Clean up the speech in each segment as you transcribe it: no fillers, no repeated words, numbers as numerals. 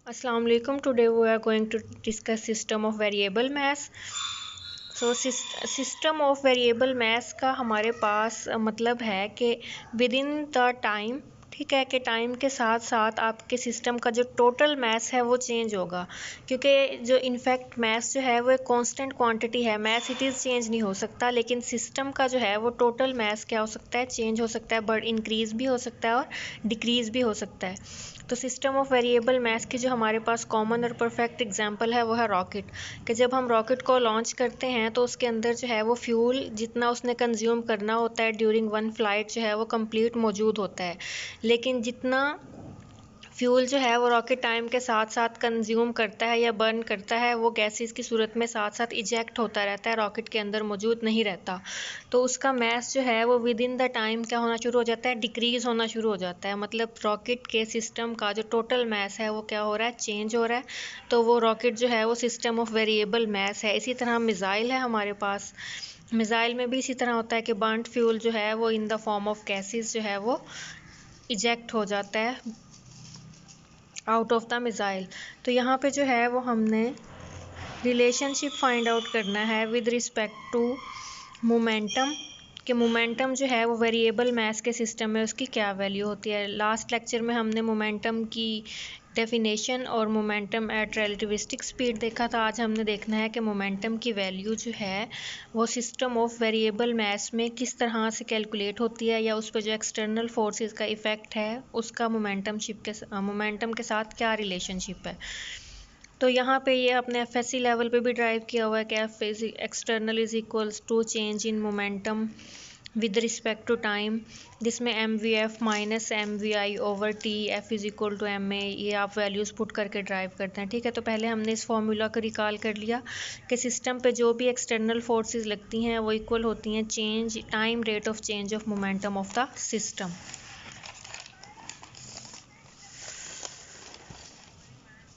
Assalamu alaikum. Today we are going to discuss system of variable mass. System of variable mass का हमारे पास मतलब है कि with in the time, ठीक है, कि टाइम के साथ साथ आपके सिस्टम का जो टोटल मास है वो चेंज होगा, क्योंकि जो इनफैक्ट मास जो है वो एक कांस्टेंट क्वांटिटी है, मास इट इज़ चेंज नहीं हो सकता, लेकिन सिस्टम का जो है वो टोटल मास क्या हो सकता है, चेंज हो सकता है, बट इंक्रीज़ भी हो सकता है और डिक्रीज़ भी हो सकता है। तो सिस्टम ऑफ वेरिएबल मास की जो हमारे पास कॉमन और परफेक्ट एग्जांपल है वो है रॉकेट, कि जब हम रॉकेट को लॉन्च करते हैं तो उसके अंदर जो है वो फ्यूल जितना उसने कंज्यूम करना होता है ड्यूरिंग वन फ्लाइट जो है वो कंप्लीट मौजूद होता है, लेकिन जितना फ्यूल जो है वो रॉकेट टाइम के साथ साथ कंज्यूम करता है या बर्न करता है वो गैसेस की सूरत में साथ साथ इजेक्ट होता रहता है, रॉकेट के अंदर मौजूद नहीं रहता। तो उसका मास जो है वो विद इन द टाइम क्या होना शुरू हो जाता है, डिक्रीज़ होना शुरू हो जाता है। मतलब रॉकेट के सिस्टम का जो टोटल मास है वो क्या हो रहा है, चेंज हो रहा है। तो वो रॉकेट जो है वो सिस्टम ऑफ वेरिएबल मास है। इसी तरह मिज़ाइल है हमारे पास, मिज़ाइल में भी इसी तरह होता है कि बर्न्ड फ्यूल जो है वो in the form of gases जो है वो इजेक्ट हो जाता है आउट ऑफ द मिज़ाइल। तो यहाँ पे जो है वो हमने रिलेशनशिप फाइंड आउट करना है विद रिस्पेक्ट टू मोमेंटम, कि मोमेंटम जो है वो वेरिएबल मास के सिस्टम में उसकी क्या वैल्यू होती है। लास्ट लेक्चर में हमने मोमेंटम की डेफिनेशन और मोमेंटम एट रिलेटिविस्टिक स्पीड देखा था। आज हमने देखना है कि मोमेंटम की वैल्यू जो है वो सिस्टम ऑफ वेरिएबल मास में किस तरह से कैलकुलेट होती है, या उस पर जो एक्सटर्नल फोर्सेस का इफ़ेक्ट है उसका मोमेंटम के साथ क्या रिलेशनशिप है। तो यहाँ पे ये अपने एफएससी लेवल पे भी ड्राइव किया हुआ है कि F is external is equals to change in momentum with respect to time, जिसमें M V F minus M V I over T F is equal to M A, ये आप values put करके drive करते हैं। ठीक है, तो पहले हमने इस फॉर्मूला को रिकॉल कर लिया कि सिस्टम पे जो भी एक्सटर्नल फोर्सेस लगती हैं वो इक्वल होती हैं change time rate of change of momentum of the system.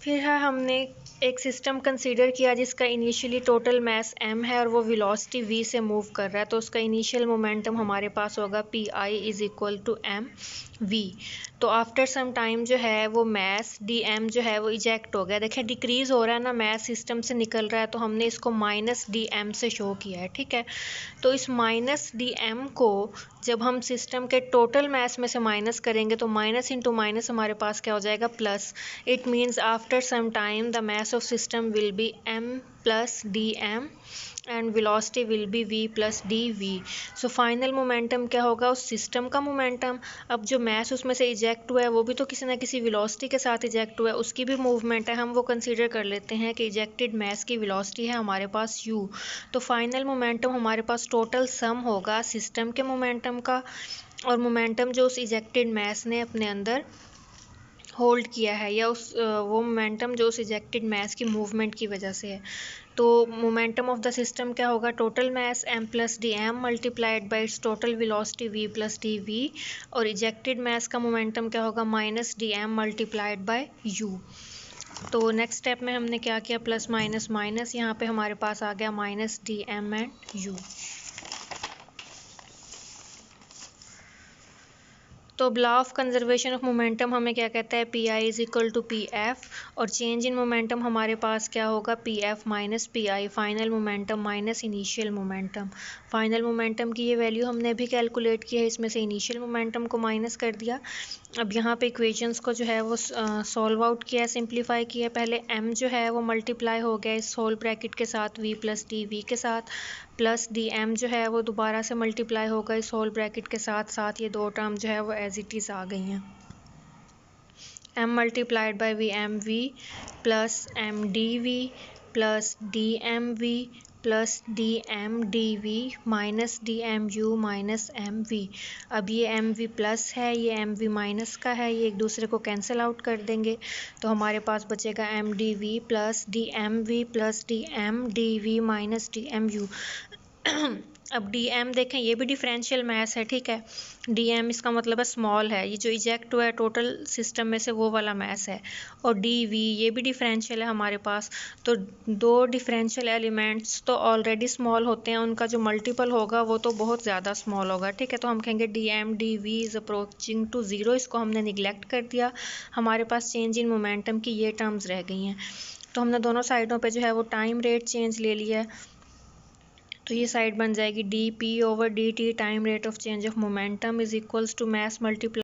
फिर है हमने एक सिस्टम कंसीडर किया जिसका इनिशियली टोटल मास m है और वो वेलोसिटी v से मूव कर रहा है, तो उसका इनिशियल मोमेंटम हमारे पास होगा P I is equal to M V. तो आफ्टर सम टाइम जो है वो मास डी एम जो है वो इजेक्ट हो गया। देखिए डिक्रीज़ हो रहा है ना, मास सिस्टम से निकल रहा है, तो हमने इसको माइनस डी एम से शो किया है। ठीक है, तो इस माइनस डी एम को जब हम सिस्टम के टोटल मास में से माइनस करेंगे तो माइनस इंटू माइनस हमारे पास क्या हो जाएगा, plus. It means after some time the mass of system will be m plus dm and velocity will be v plus dv। so final momentum क्या होगा, उस सिस्टम का मोमेंटम। अब जो मास उसमें से इजेक्ट हुआ है वो भी तो किसी ना किसी वेलोसिटी के साथ इजेक्ट हुआ है, उसकी भी मूवमेंट है, हम वो कंसीडर कर लेते हैं कि इजेक्टेड मास की वेलोसिटी है हमारे पास u। तो फाइनल मोमेंटम हमारे पास टोटल सम होगा सिस्टम के मोमेंटम का और मोमेंटम जो उस इजेक्टेड मास ने अपने अंदर होल्ड किया है, या वो मोमेंटम जो उस इजेक्टेड मास की मूवमेंट की वजह से है। तो मोमेंटम ऑफ द सिस्टम क्या होगा, total mass m plus D M multiplied by its total velocity v plus D V, और इजेक्टेड मास का मोमेंटम क्या होगा, minus D M multiplied by u। तो नेक्स्ट स्टेप में हमने क्या किया, प्लस माइनस माइनस, यहाँ पे हमारे पास आ गया minus D M and u। तो law of conservation of momentum हमें क्या कहता है, P I is equal to P F, और चेंज इन मोमेंटम हमारे पास क्या होगा, P F minus P I, final momentum minus initial momentum. Final momentum की ये वैल्यू हमने भी कैलकुलेट की है, इसमें से इनिशियल मोमेंटम को माइनस कर दिया। अब यहाँ पे इक्वेशंस को जो है वो सॉल्व आउट किया है, सिंप्लीफाई किया। पहले m जो है वो मल्टीप्लाई हो गया इस होल ब्रैकेट के साथ v प्लस डी वी के साथ, प्लस डी एम जो है वो दोबारा से मल्टीप्लाई होगा इस होल ब्रैकेट के साथ साथ, ये दो टर्म जो है वो एज इट इज़ आ गई हैं। m multiplied by V M V plus M D V plus D M V plus D M D V minus D M U minus M V. अब ये एम वी प्लस है, ये M we minus का है, ये एक दूसरे को कैंसिल आउट कर देंगे, तो हमारे पास बचेगा M D V plus D M V plus D M D V minus D M U. अब डी एम देखें, ये भी डिफरेंशियल मैस है, ठीक है। डी एम इसका मतलब है स्मॉल है, ये जो इजेक्ट हुआ है टोटल सिस्टम में से वो वाला मैस है। और डी वी ये भी डिफरेंशियल है हमारे पास। तो दो डिफरेंशियल एलिमेंट्स तो ऑलरेडी स्मॉल होते हैं, उनका जो मल्टीपल होगा वो तो बहुत ज़्यादा स्मॉल होगा, ठीक है। तो हम कहेंगे D M D V is approaching to zero, इसको हमने निगलेक्ट कर दिया। हमारे पास चेंज इन मोमेंटम की ये टर्म्स रह गई हैं। तो हमने दोनों साइडों पे जो है वो टाइम रेट चेंज ले लिया है। तो ये साइड बन जाएगी D P over D T, time rate of change of momentum is equals to mass multiply